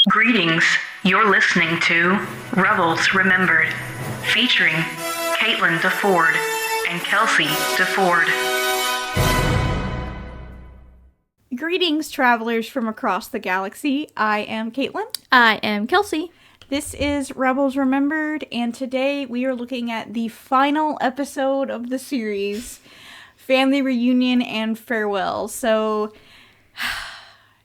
Greetings. You're listening to Rebels Remembered, featuring Caitlin DeFord and Kelsey DeFord. Greetings, travelers from across the galaxy. I am Caitlin. I am Kelsey. This is Rebels Remembered, and today we are looking at the final episode of the series, Family Reunion and Farewell. So,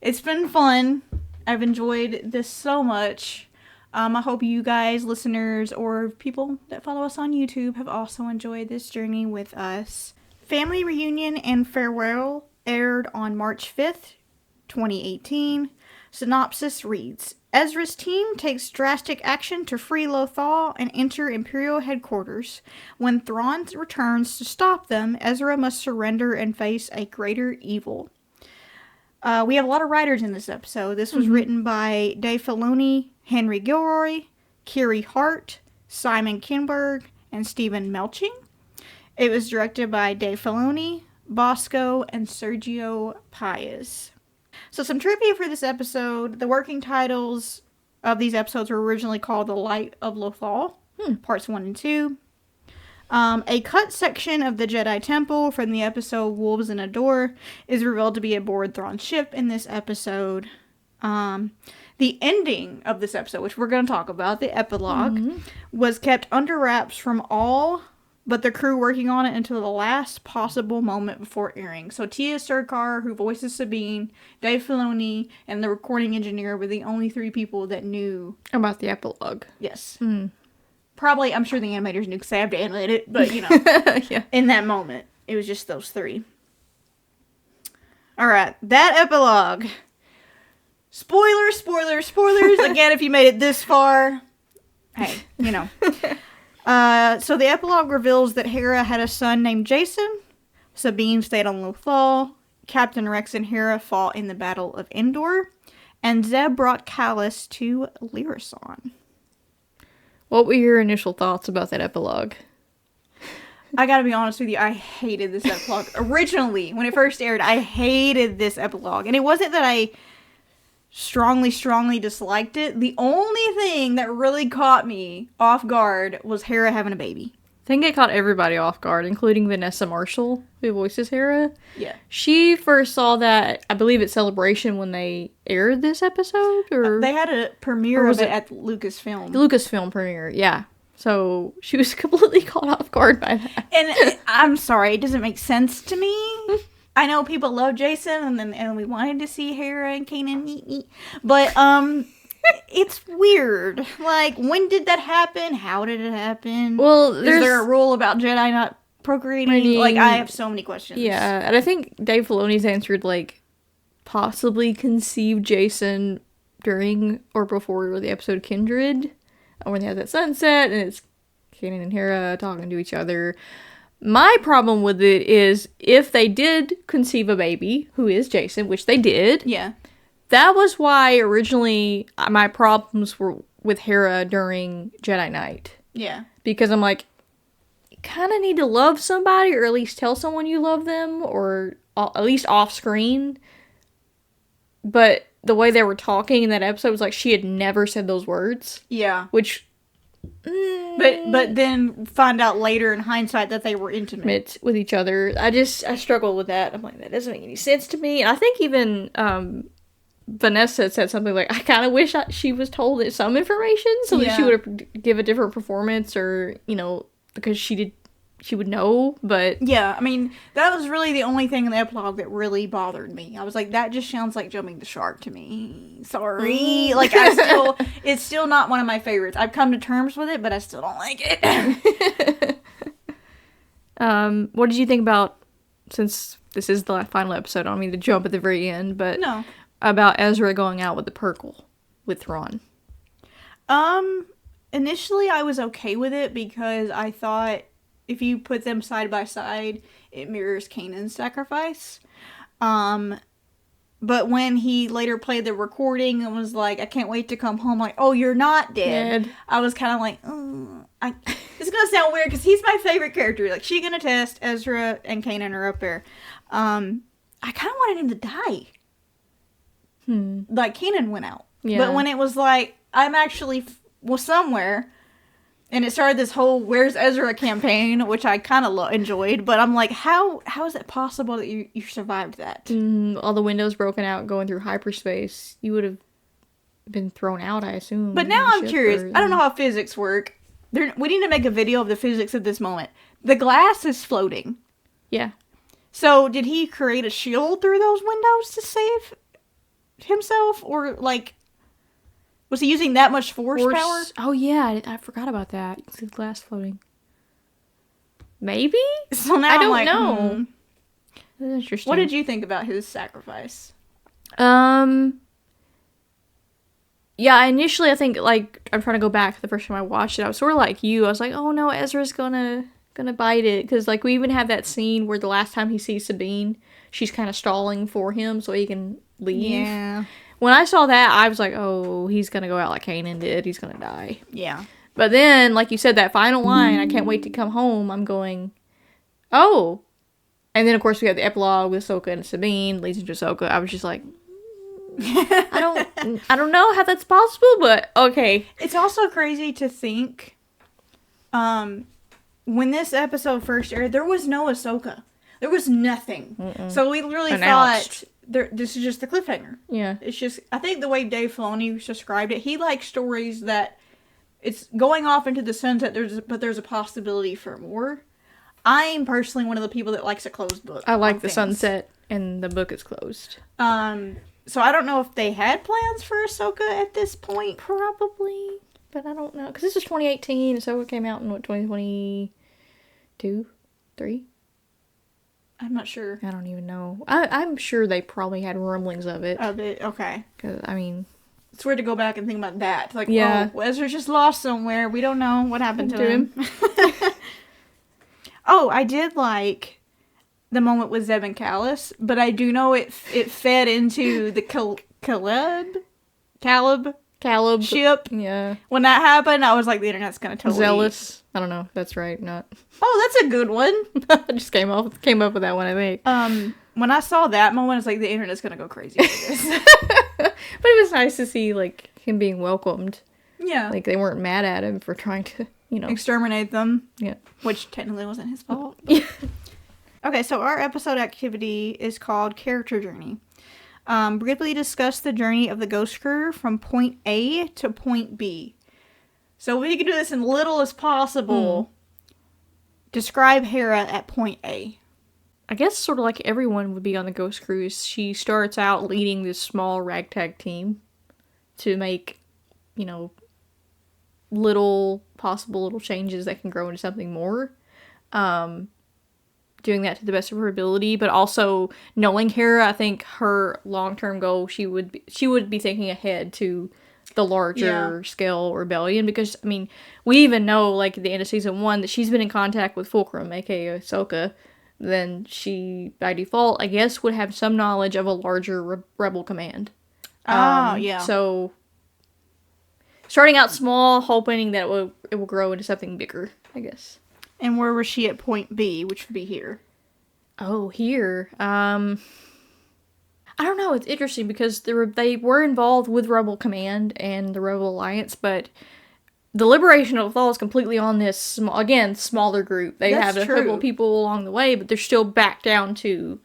it's been fun. I've enjoyed this so much. I hope you guys, listeners, or people that follow us on YouTube have also enjoyed this journey with us. Family Reunion and Farewell aired on March 5th, 2018. Synopsis reads, Ezra's team takes drastic action to free Lothal and enter Imperial headquarters. When Thrawn returns to stop them, Ezra must surrender and face a greater evil. We have a lot of writers in this episode. This was written by Dave Filoni, Henry Gilroy, Kiri Hart, Simon Kinberg, and Stephen Melching. It was directed by Dave Filoni, Bosco, and Sergio Paez. So some trivia for this episode. The working titles of these episodes were originally called The Light of Lothal, parts 1 and 2. A cut section of the Jedi Temple from the episode Wolves in a Door is revealed to be aboard Thrawn's ship in this episode. The ending of this episode, which we're going to talk about, the epilogue, was kept under wraps from all but the crew working on it until the last possible moment before airing. So Tia Sircar, who voices Sabine, Dave Filoni, and the recording engineer were the only three people that knew About the epilogue. Yes. Probably, I'm sure the animators knew because they have to animate it, but, you know, Yeah. in that moment, it was just those three. Alright, that epilogue. Spoilers. Again, if you made it this far, hey, you know. So the epilogue reveals that Hera had a son named Jason, Sabine stayed on Lothal, Captain Rex and Hera fought in the Battle of Endor, and Zeb brought Callus to Lyrasan. What were your initial thoughts about that epilogue? I gotta be honest with you, I hated this epilogue. Originally, when it first aired, I hated this epilogue. And it wasn't that I strongly disliked it. The only thing that really caught me off guard was Hera having a baby. I think it caught everybody off guard, including Vanessa Marshall, who voices Hera. Yeah. She first saw that, I believe, at Celebration when they aired this episode, or They had a premiere of it at Lucasfilm. Lucasfilm premiere, yeah. So she was completely caught off guard by that. And I'm sorry, it doesn't make sense to me. I know people love Jason, and we wanted to see Hera and Kanan meet. But, it's weird. Like, when did that happen? How did it happen? Well, is there a rule about Jedi not procreating? Like, I have so many questions. Yeah, and I think Dave Filoni's answered, like, possibly conceived Jason during or before the episode Kindred, when they have that sunset, and it's Kanan and Hera talking to each other. My problem with it is, if they did conceive a baby, who is Jason, which they did. Yeah. That was why originally my problems were with Hera during Jedi Knight. Yeah. Because I'm like, you kind of need to love somebody, or at least tell someone you love them, or at least off screen. But the way they were talking in that episode was like she had never said those words. Yeah. Which... But then find out later in hindsight that they were intimate with each other. I struggle with that. I'm like, that doesn't make any sense to me. And I think even Vanessa said something like, I kind of wish she was told some information so that she would give a different performance, or, you know, because she would know, but... Yeah, I mean, that was really the only thing in the epilogue that really bothered me. I was like, that just sounds like jumping the shark to me. Sorry. Like, it's still not one of my favorites. I've come to terms with it, but I still don't like it. What did you think about, since this is the final episode, I don't mean to jump at the very end, but... No. About Ezra going out with the Purple with Thrawn? Initially I was okay with it because I thought if you put them side by side, it mirrors Kanan's sacrifice. But when he later played the recording and was like, I can't wait to come home, like, oh, you're not dead. I was kind of like, it's going to sound weird because he's my favorite character. Like, She Gonna Test, Ezra, and Kanan are up there. I kind of wanted him to die. Like, Kanan went out. Yeah. But when it was like, I'm actually somewhere, and it started this whole "Where's Ezra" campaign, which I kind of enjoyed. But I'm like, how is it possible that you survived that? All the windows broken out, going through hyperspace. You would have been thrown out, I assume. But now I'm curious. I don't know how physics work. We need to make a video of the physics of this moment. The glass is floating. Yeah. So did he create a shield through those windows to save himself, or like, was he using that much force power? Oh yeah, I forgot about that. You can see the glass floating. Maybe. So now I don't I'm like, know. That's interesting. What did you think about his sacrifice? Yeah, initially I think, like, I'm trying to go back to the first time I watched it. I was sort of like you. I was like, oh no, Ezra's gonna bite it, because like we even have that scene where the last time he sees Sabine, she's kind of stalling for him so he can leave. Yeah. When I saw that, I was like, oh, he's gonna go out like Kanan did. He's gonna die. Yeah. But then, like you said, that final line, I can't wait to come home, I'm going, oh. And then, of course, we have the epilogue with Ahsoka and Sabine, leads into Ahsoka. I was just like, I don't know how that's possible, but okay. It's also crazy to think, when this episode first aired, there was no Ahsoka. There was nothing. Mm-mm. So we literally Announced. thought, this is just the cliffhanger. Yeah. It's just, I think the way Dave Filoni described it, he likes stories that it's going off into the sunset, but there's a possibility for more. I'm personally one of the people that likes a closed book. I like the sunset and the book is closed. So I don't know if they had plans for Ahsoka at this point. Probably, but I don't know. Because this is 2018, Ahsoka came out in, what, 2022? 3? I'm not sure. I don't even know. I'm sure they probably had rumblings of it. Okay. Because, I mean... It's weird to go back and think about that. Like, yeah. oh, Ezra's just lost somewhere. We don't know what happened to him. Oh, I did like the moment with Zeb and Callus, but I do know it fed into the Caleb ship. Yeah. When that happened, I was like, the internet's gonna totally... Zealous. I don't know if that's right. Not. Oh, that's a good one. I just came up with that one, I think. When I saw that moment, I was like, the internet's gonna go crazy for this. But it was nice to see, like, him being welcomed. Yeah. Like, they weren't mad at him for trying to, exterminate them. Yeah. Which technically wasn't his fault. Yeah. Okay, so our episode activity is called Character Journey. Briefly discuss the journey of the Ghost Crew from point A to point B. So we can do this in little as possible. Describe Hera at point A. I guess sort of like everyone would be on the Ghost Cruise. She starts out leading this small ragtag team to make, little changes that can grow into something more. Doing that to the best of her ability, but also knowing Hera, I think her long-term goal, she would be thinking ahead to the larger scale rebellion, because, I mean, we even know, like, at the end of season 1 that she's been in contact with Fulcrum, aka Ahsoka. Then she, by default, I guess, would have some knowledge of a larger rebel command. Yeah. So, starting out small, hoping that it will grow into something bigger, I guess. And where was she at point B, which would be here? Oh, here. I don't know. It's interesting because they were involved with Rebel Command and the Rebel Alliance, but the Liberation of Lothal is completely on this, smaller group. They have a couple of people along the way, but they're still back down to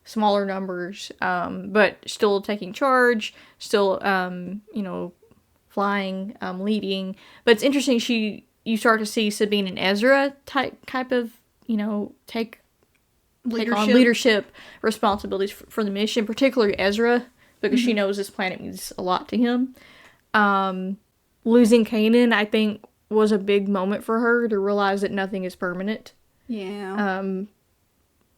smaller numbers, but still taking charge, still, flying, leading. But it's interesting, you start to see Sabine and Ezra type of, take on leadership responsibilities for the mission, particularly Ezra, because she knows this planet means a lot to him. Losing Kanan, I think, was a big moment for her to realize that nothing is permanent. Yeah.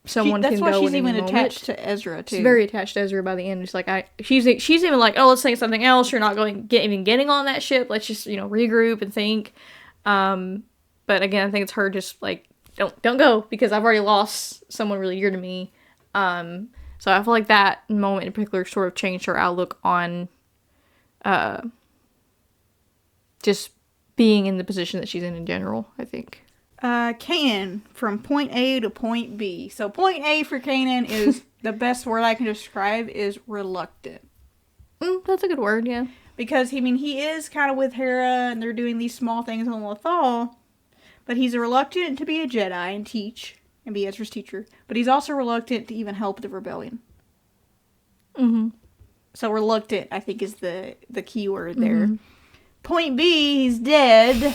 Someone that's can why go she's in even any attached moment. to Ezra too. She's very attached to Ezra by the end. It's like she's even like, oh, let's think something else. You're not getting on that ship. Let's just regroup and think. But again, I think it's her just like, don't go, because I've already lost someone really dear to me. So I feel like that moment in particular sort of changed her outlook on just being in the position that she's in general, I think. Kanan, from point A to point B. So point A for Kanan is, the best word I can describe is reluctant. That's a good word, yeah. Because, he is kind of with Hera, and they're doing these small things on Lothal, but he's reluctant to be a Jedi and teach, and be Ezra's teacher, but he's also reluctant to even help the rebellion. Mm-hmm. So reluctant, I think, is the key word there. Mm-hmm. Point B, he's dead.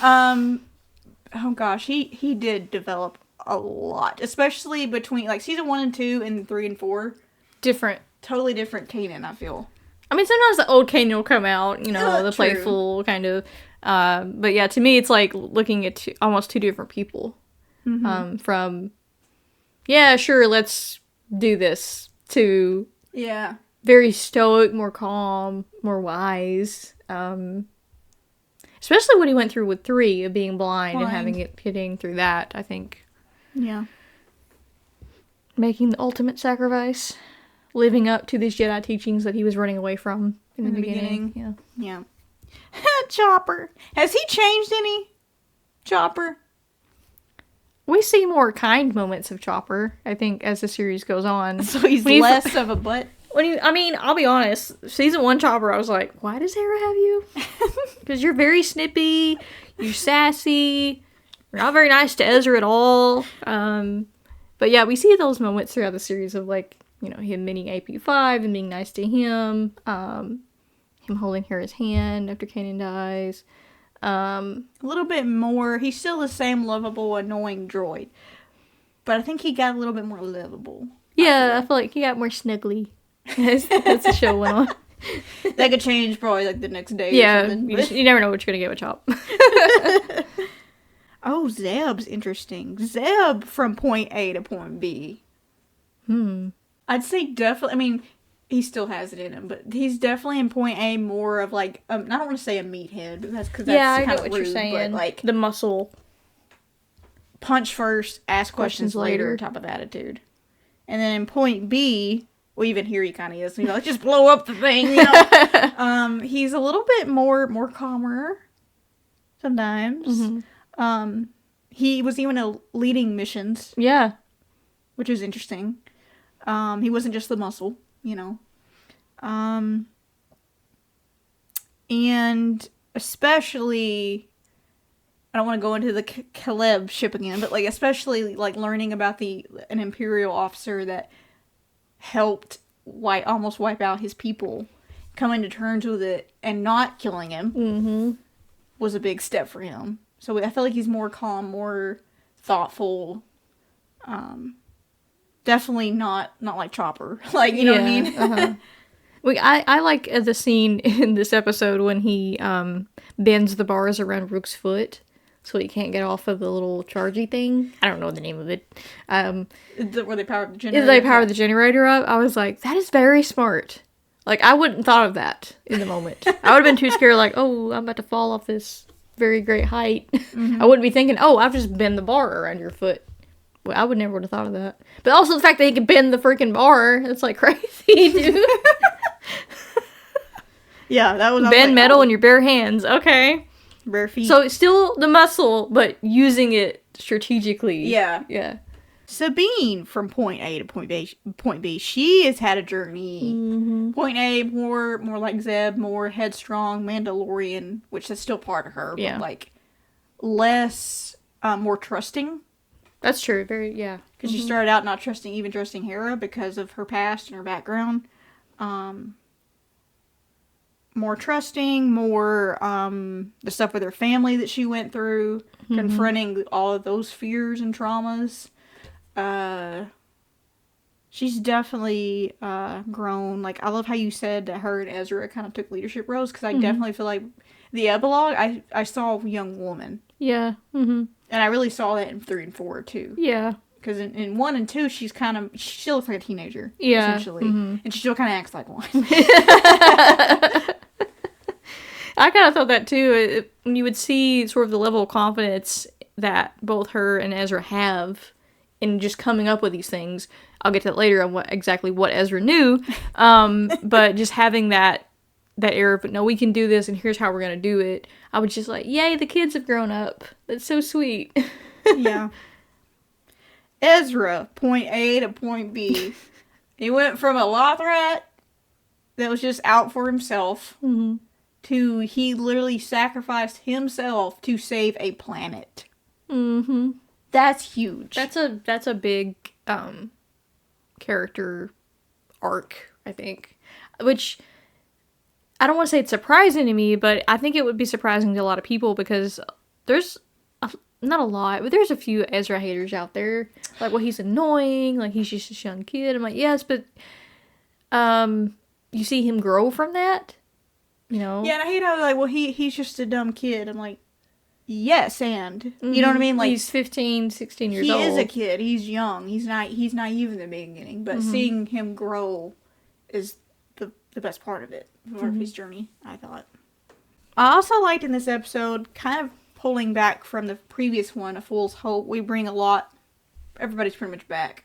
Oh gosh, he did develop a lot, especially between like season 1 and 2 and 3 and 4. Different. Totally different Kanan, I feel. Sometimes the old Kanan will come out, the True. playful kind of. But yeah, to me, it's like looking at almost two different people. Mm-hmm. From, yeah, sure, let's do this, to very stoic, more calm, more wise. Especially what he went through with 3 of being blind and getting through that, I think. Yeah. Making the ultimate sacrifice. Living up to these Jedi teachings that he was running away from in the beginning. Yeah. Chopper. Has he changed any? Chopper? We see more kind moments of Chopper, I think, as the series goes on. So he's less of a butt? I'll be honest. Season 1 Chopper, I was like, why does Hera have you? Because you're very snippy, you're sassy, you're not very nice to Ezra at all. But yeah, we see those moments throughout the series of like, him meeting AP5 and being nice to him. Him holding Hera's hand after Kanan dies. A little bit more. He's still the same lovable, annoying droid. But I think he got a little bit more lovable. Yeah, I feel like he got more snuggly as the show went on. That could change probably like the next day or something. You never know what you're going to get with Chop. Oh, Zeb's interesting. Zeb from point A to point B. I'd say definitely, he still has it in him, but he's definitely in point A more of like, I don't want to say a meathead, but that's because that's I kind get of what rude, you're saying. but like the muscle. Punch first, ask questions later type of attitude. And then in point B, well, even here he kind of is. Like, just blow up the thing. He's a little bit more calmer sometimes. Mm-hmm. He was even leading missions. Yeah, which is interesting. He wasn't just the muscle, and especially, I don't want to go into the Caleb ship again, but like especially like learning about an Imperial officer that helped almost wipe out his people, coming to terms with it and not killing him was a big step for him. So I feel like he's more calm, more thoughtful. Definitely not like Chopper. Like, you know what I mean? Uh-huh. I like the scene in this episode when he bends the bars around Rook's foot so he can't get off of the little chargy thing. I don't know the name of it. Where they powered the generator? They powered the generator up. I was like, that is very smart. Like, I wouldn't have thought of that in the moment. I would have been too scared, like, oh, I'm about to fall off this very great height. Mm-hmm. I wouldn't be thinking, oh, I've just bent the bar around your foot. Well, I would never would have thought of that. But also the fact that he could bend the freaking bar, it's like crazy, dude. Yeah, that was... Bend metal in your bare hands. Okay. Bare feet. So it's still the muscle, but using it strategically. Yeah. Sabine from point A to point B, she has had a journey. Mm-hmm. Point A, more like Zeb, more headstrong, Mandalorian, which is still part of her, but like less, more trusting. That's true. Very, yeah. Because she started out not trusting Hera because of her past and her background. More trusting, more the stuff with her family that she went through, confronting all of those fears and traumas. She's definitely grown. Like, I love how you said that her and Ezra kind of took leadership roles, because I definitely feel like the epilogue, I saw a young woman. Yeah. Mm-hmm. And I really saw that in 3 and 4 too. Yeah. Because in 1 and 2, she still looks like a teenager. Yeah. Essentially. Mm-hmm. And she still kind of acts like one. I kind of thought that too. When you would see sort of the level of confidence that both her and Ezra have in just coming up with these things. I'll get to that later on what Ezra knew. But just having that era, but no, we can do this and here's how we're going to do it. I was just like, yay, the kids have grown up. That's so sweet. Yeah. Ezra, point A to point B. He went from a Lothrat that was just out for himself Mm-hmm. to he literally sacrificed himself to save a planet. Mm-hmm. That's huge. That's a big character arc, I think. Which I don't want to say it's surprising to me, but I think it would be surprising to a lot of people because there's not a lot, but there's a few Ezra haters out there. Like, well, he's annoying, like he's just a young kid. I'm like, yes, but you see him grow from that, you know? Yeah, and I hate how they're like, well, he's just a dumb kid. I'm like, yes, and you know what I mean? Like, he's 15, 16 years old. He is a kid. He's young. He's naive in the beginning, but seeing him grow is the best part of it, part of his journey, I thought. I also liked in this episode, kind of pulling back from the previous one, A Fool's Hope, we bring everybody's pretty much back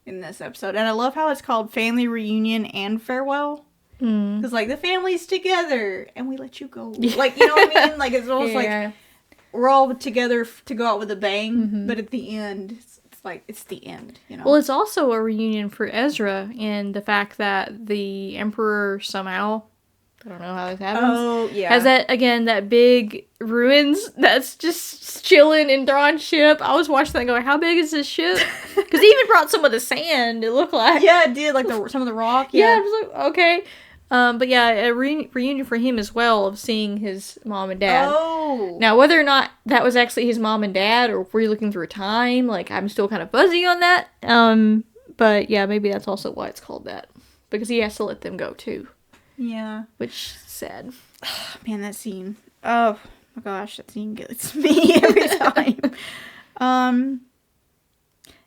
in this episode. And I love how it's called Family Reunion and Farewell. Because, like, the family's together, and we let you go. Like, you know what I mean? Like, it's almost like, we're all together to go out with a bang, but at the end, it's like, it's the end, you know? Well, it's also a reunion for Ezra, and the fact that the Emperor somehow, I don't know how this happens, has that big ruins that's just chilling in Thrawn's ship. I was watching that going, how big is this ship? Because he even brought some of the sand, it looked like. Yeah, it did, like some of the rock. Yeah, I was like, okay. But yeah, a reunion for him as well of seeing his mom and dad. Oh. Now, whether or not that was actually his mom and dad, or if we're looking through time, like, I'm still kind of fuzzy on that. But yeah, maybe that's also why it's called that. Because he has to let them go, too. Yeah. Which is sad. Man, that scene. Oh, my gosh, that scene gets me every time.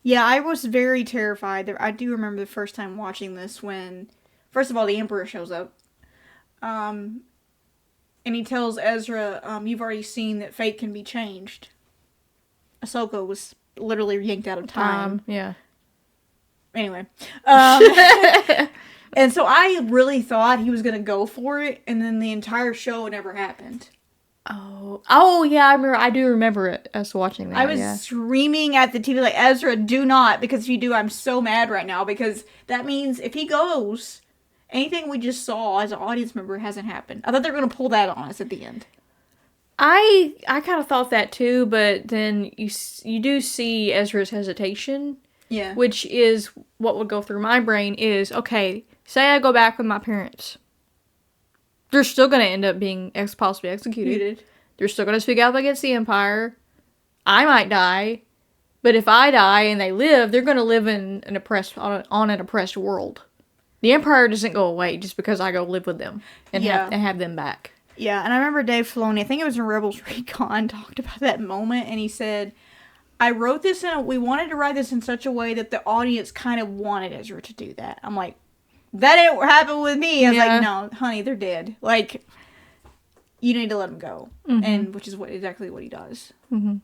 Yeah, I was very terrified. I do remember the first time watching this when... First of all, the Emperor shows up. And he tells Ezra, you've already seen that fate can be changed. Ahsoka was literally yanked out of time. Yeah. Anyway. And so I really thought he was going to go for it, and then the entire show never happened. Oh yeah, I do remember us watching that. I was screaming at the TV like, Ezra, do not, because if you do, I'm so mad right now, because that means if he goes... Anything we just saw as an audience member hasn't happened. I thought they were going to pull that on us at the end. I kind of thought that too, but then you do see Ezra's hesitation. Yeah. Which is what would go through my brain is, okay, say I go back with my parents. They're still going to end up being possibly executed. They're still going to speak out against the Empire. I might die. But if I die and they live, they're going to live in an oppressed world. The Empire doesn't go away just because I go live with them and have them back. Yeah, and I remember Dave Filoni, I think it was in Rebels Recon, talked about that moment, and he said, we wanted to write this in such a way that the audience kind of wanted Ezra to do that. I'm like, that didn't happen with me. I was like, no, honey, they're dead. Like, you need to let them go. And which is exactly what he does. Mm-hmm.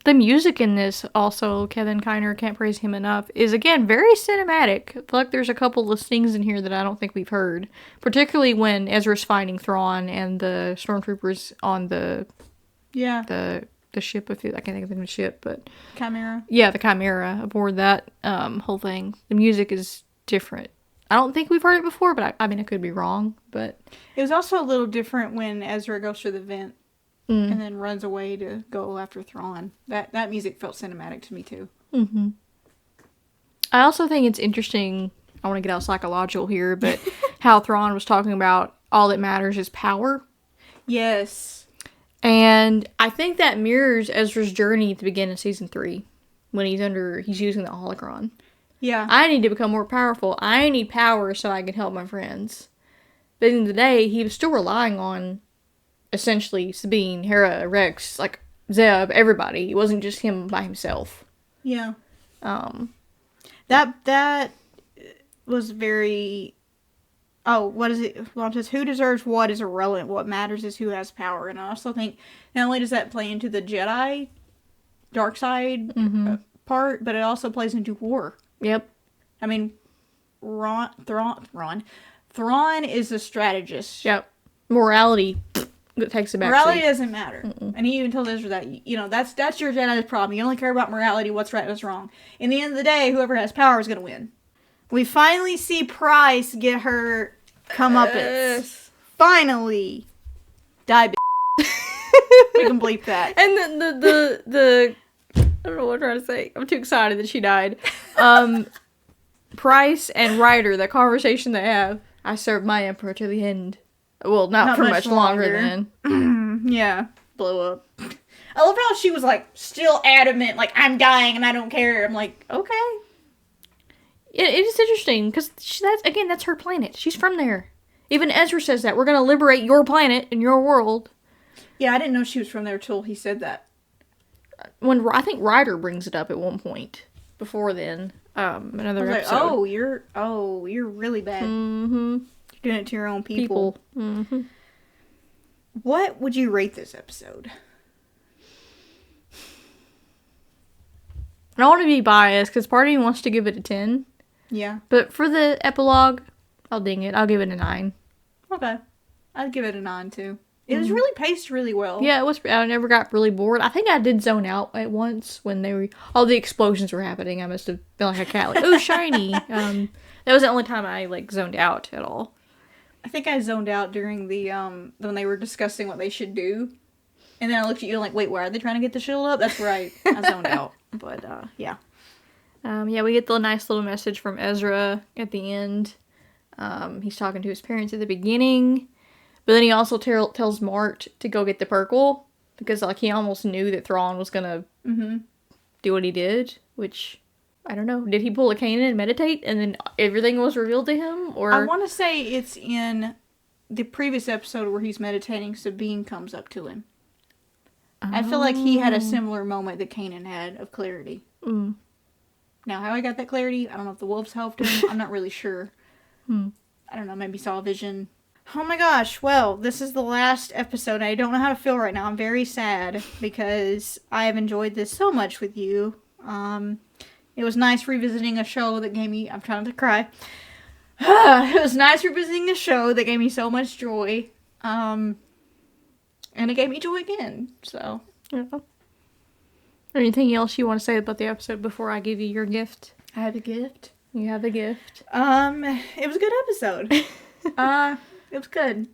The music in this, also, Kevin Kiner, can't praise him enough, is, again, very cinematic. I feel like there's a couple of things in here that I don't think we've heard. Particularly when Ezra's fighting Thrawn and the stormtroopers on the ship, I can't think of the ship, but... Chimera? Yeah, the Chimera, aboard that whole thing. The music is different. I don't think we've heard it before, but I mean, I could be wrong, but... It was also a little different when Ezra goes through the vent. And then runs away to go after Thrawn. That music felt cinematic to me, too. Mm-hmm. I also think it's interesting, I want to get out psychological here, but how Thrawn was talking about all that matters is power. Yes. And I think that mirrors Ezra's journey at the beginning of Season 3, when he's using the holocron. Yeah. I need to become more powerful. I need power so I can help my friends. But at the end of the day, he was still relying on... essentially Sabine, Hera, Rex, like Zeb, everybody. It wasn't just him by himself. Yeah. That was very... Oh, what is it? Well, it says, who deserves what is irrelevant. What matters is who has power. And I also think, not only does that play into the Jedi dark side part, but it also plays into war. Yep. I mean, Thrawn is a strategist. Yep. Morality... It takes a back morality seat. Doesn't matter. And he even told Ezra that, that's your Jedi's problem. You only care about morality, what's right, what's wrong. In the end of the day, whoever has power is going to win. We finally see Pryce get her comeuppance. Yes. Finally. Die, bitch. We can bleep that. And then the I don't know what I'm trying to say. I'm too excited that she died. Pryce and Ryder, the conversation they have. I served my emperor to the end. Well, not for much longer then. Yeah. Blow up. I love how she was, like, still adamant, like, I'm dying and I don't care. I'm like, okay. It is interesting, because that's her planet. She's from there. Even Ezra says that. We're going to liberate your planet and your world. Yeah, I didn't know she was from there till he said that. When I think Ryder brings it up at one point. Before then. Another episode. Like, you're really bad. Mm-hmm. You're doing it to your own people. Mm-hmm. What would you rate this episode? I don't want to be biased, because part of me wants to give it a 10. Yeah. But for the epilogue, I'll ding it. I'll give it a 9. Okay. I'd give it a 9, too. It was really paced really well. Yeah, it was. I never got really bored. I think I did zone out at once when all the explosions were happening. I must have been like a cat, like, oh, shiny. That was the only time I, like, zoned out at all. I think I zoned out during the, when they were discussing what they should do. And then I looked at you and like, wait, why are they trying to get the shield up? That's right. I zoned out. But, yeah. Yeah, we get the nice little message from Ezra at the end. He's talking to his parents at the beginning. But then he also tells Mart to go get the Purple. Because, like, he almost knew that Thrawn was gonna do what he did. Which, I don't know. Did he pull a Kanan and meditate? And then everything was revealed to him? Or I want to say it's in the previous episode where he's meditating, Sabine comes up to him. I feel like he had a similar moment that Kanan had of clarity. Mm. Now, how I got that clarity, I don't know if the wolves helped him. I'm not really sure. I don't know, maybe saw a vision. Oh my gosh, well, this is the last episode. I don't know how to feel right now. I'm very sad because I have enjoyed this so much with you. It was nice revisiting a show that gave me... I'm trying to cry. It was nice revisiting a show that gave me so much joy. And it gave me joy again, so. Yeah. Anything else you want to say about the episode before I give you your gift? I have a gift. You have a gift. It was a good episode. It was good.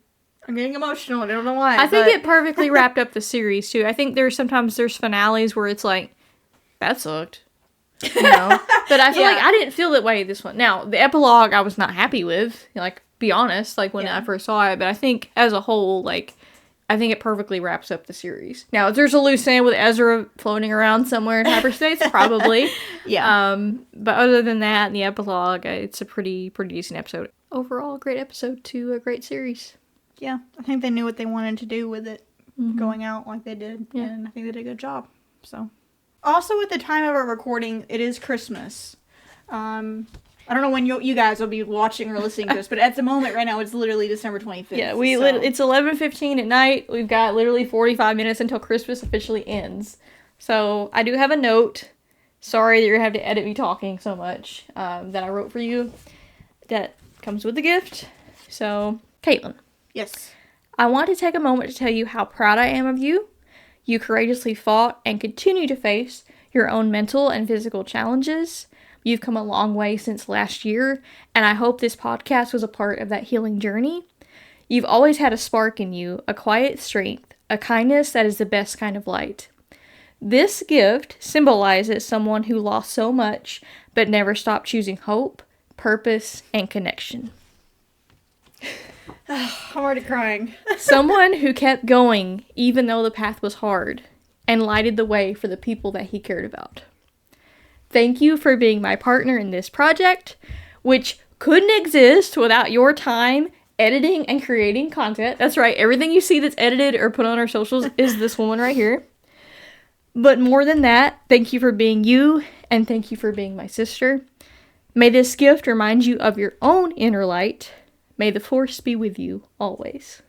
I'm getting emotional. I don't know why. I think it perfectly wrapped up the series, too. I think there's finales where it's like, that sucked. You know? But I feel like I didn't feel that way this one. Now, the epilogue I was not happy with. Like, be honest, like when I first saw it. But I think as a whole, like, I think it perfectly wraps up the series. Now, if there's a loose end with Ezra floating around somewhere in hyperspace, probably. Yeah. But other than that, in the epilogue, it's a pretty decent episode. Overall, a great episode to a great series. Yeah, I think they knew what they wanted to do with it going out like they did, and I think they did a good job. So, also at the time of our recording, it is Christmas. I don't know when you guys will be watching or listening to this, but at the moment right now, it's literally December 25th. Yeah, it's 11:15 at night. We've got literally 45 minutes until Christmas officially ends. So I do have a note. Sorry that you're going to have to edit me talking so much that I wrote for you. That comes with the gift. So, Caitlin. Yes. I want to take a moment to tell you how proud I am of you. You courageously fought and continue to face your own mental and physical challenges. You've come a long way since last year, and I hope this podcast was a part of that healing journey. You've always had a spark in you, a quiet strength, a kindness that is the best kind of light. This gift symbolizes someone who lost so much, but never stopped choosing hope, purpose, and connection. I'm already crying. Someone who kept going even though the path was hard, and lighted the way for the people that he cared about. Thank you for being my partner in this project, which couldn't exist without your time editing and creating content. That's right, everything you see that's edited or put on our socials is this woman right here. But more than that, thank you for being you, and thank you for being my sister. May this gift remind you of your own inner light. May the Force be with you always.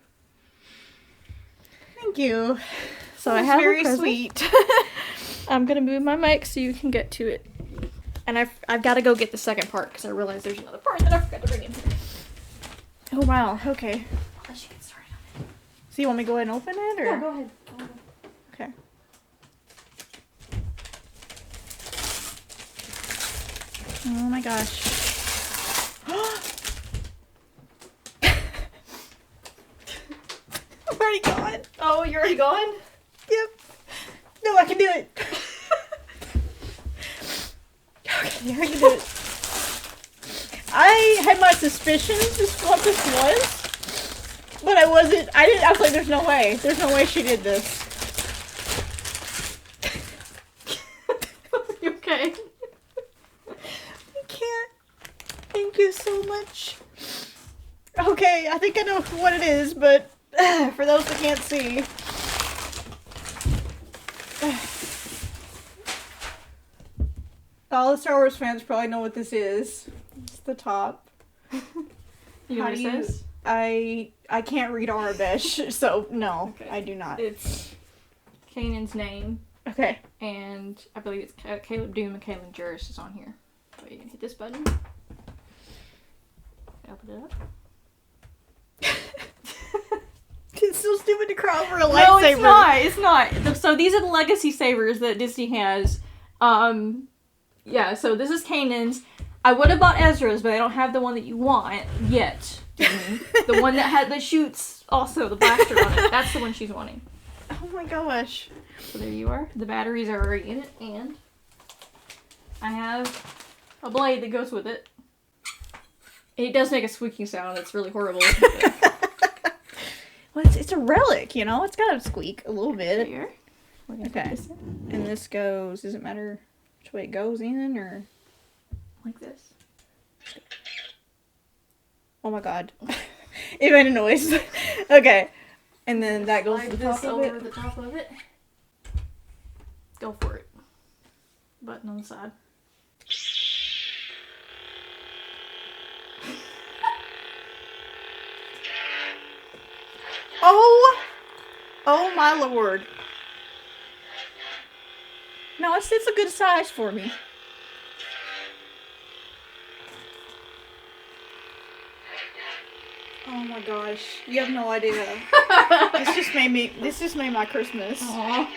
Thank you. So I have very a present. sweet. I'm gonna move my mic so you can get to it. And I've got to go get the second part because I realized there's another part that I forgot to bring in. Oh wow. Okay. I'll let you get started on it. So you want me to go ahead and open it, or? Yeah, go ahead. Okay. Oh my gosh. already gone. Oh, you're already gone? Yep. No, I can do it. Okay, I can do it. I had my suspicions as to what this was, but I was like, there's no way. There's no way she did this. You okay? I can't. Thank you so much. Okay, I think I know what it is, but for those that can't see. All the Star Wars fans probably know what this is. It's the top. You know what it says? I can't read Arabish, so no, Okay. I do not. It's Kanan's name, Okay. and I believe it's Caleb Doom and Kaylin Juris is on here. So you can hit this button. Open it up. It's so stupid to crawl for a No, lightsaber. it's not. It's not. So these are the legacy sabers that Disney has. Yeah. So this is Kanan's. I would have bought Ezra's, but I don't have the one that you want yet. The one that shoots also the blaster on it. That's the one she's wanting. Oh my gosh. So there you are. The batteries are already in it, and I have a blade that goes with it. It does make a squeaking sound. It's really horrible. Well, it's a relic, you know? It's got to squeak a little bit. Here. We're gonna Okay. put this in And this goes, does it matter which way it goes in, or? like this. Oh my god. It made a noise. Okay. And then that goes Slide to the this top of over it. the top of it. Go for it. Button on the side. Oh my lord. No, it's a good size for me. Oh my gosh. You have no idea. This just made my Christmas. Aww.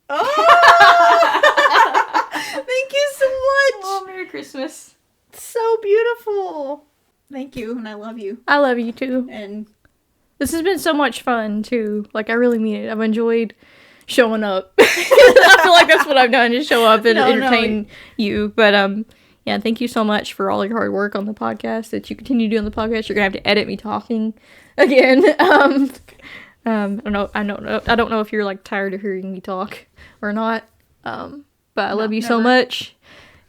Oh! Thank you so much. Oh, Merry Christmas. So beautiful. Thank you, and I love you. I love you too. And This has been so much fun too. Like, I really mean it. I've enjoyed showing up. I feel like that's what I've done, is show up and entertain you. But yeah, thank you so much for all your hard work on the podcast that you continue doing the podcast. You're gonna have to edit me talking again. I don't know if you're like tired of hearing me talk or not. But I love you so much.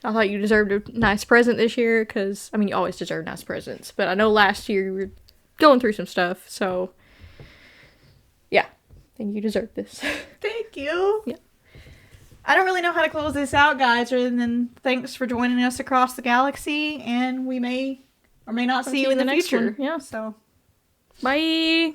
I thought you deserved a nice present this year, because, I mean, you always deserve nice presents. But I know last year you were going through some stuff, so yeah, I think you deserve this. thank you. Yeah. I don't really know how to close this out, guys, other than thanks for joining us across the galaxy, and we may or may not see you in the next future. one. Yeah. So, Bye.